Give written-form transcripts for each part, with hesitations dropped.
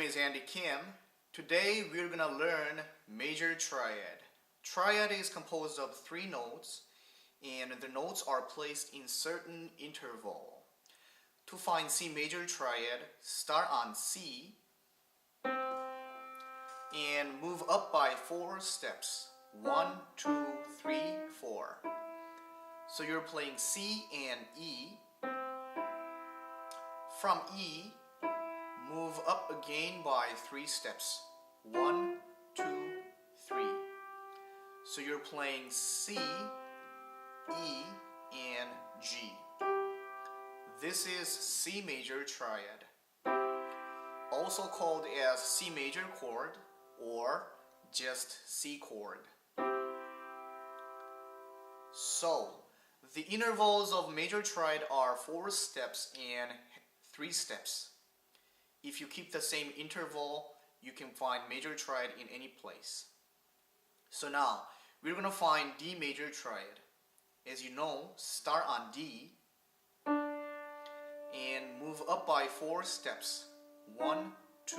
is 앤디킴. Today we're gonna learn major triad. Triad is composed of 3 notes and the notes are placed in certain interval. To find C major triad, start on C and move up by 4 steps. 1, 2, 3, 4. So you're playing C and E. From E, move up again by 3 steps. 1, 2, 3. So you're playing C, E, and G. This is C major triad, also called as C major chord or just C chord. So, the intervals of major triad are 4 steps and 3 steps. If you keep the same interval, you can find major triad in any place. So now, we're going to find D major triad. As you know, start on D and move up by 4 steps. 1, 2,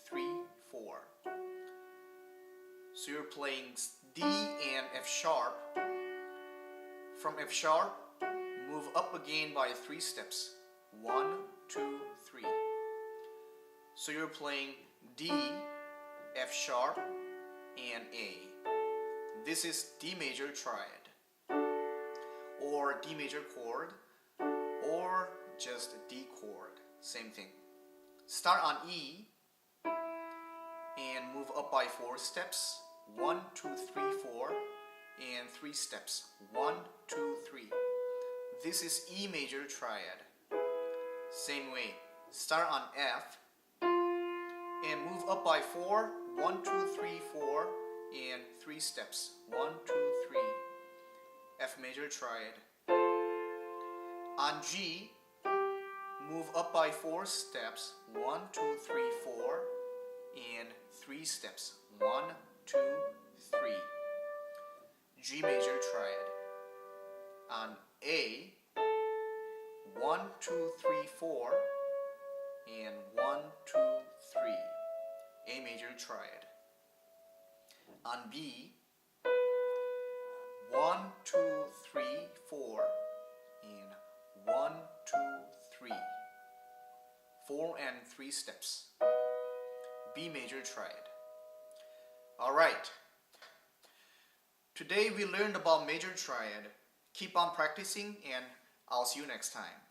3, 4. So you're playing D and F sharp. From F sharp, move up again by 3 steps. 1, 2, 3. So you're playing D, F sharp, and A. This is D major triad, or D major chord, or just D chord. Same thing. Start on E and move up by 4 steps. 1, 2, 3, 4, and 3 steps. 1, 2, 3. This is E major triad. Same way. Start on F and move up by 4. 1, 2, 3, 4, and 3 steps. 1, 2, 3. F major triad. On G, move up by 4 steps. 1, 2, 3, 4, and 3 steps. 1, 2, 3. G major triad. On A, 1, 2, 3, 4, and 1, 2, 3. A major triad. On B, 1, 2, 3, 4, and 1, 2, 3. 4 and 3 steps. B major triad. Alright. Today we learned about major triad. Keep on practicing and I'll see you next time.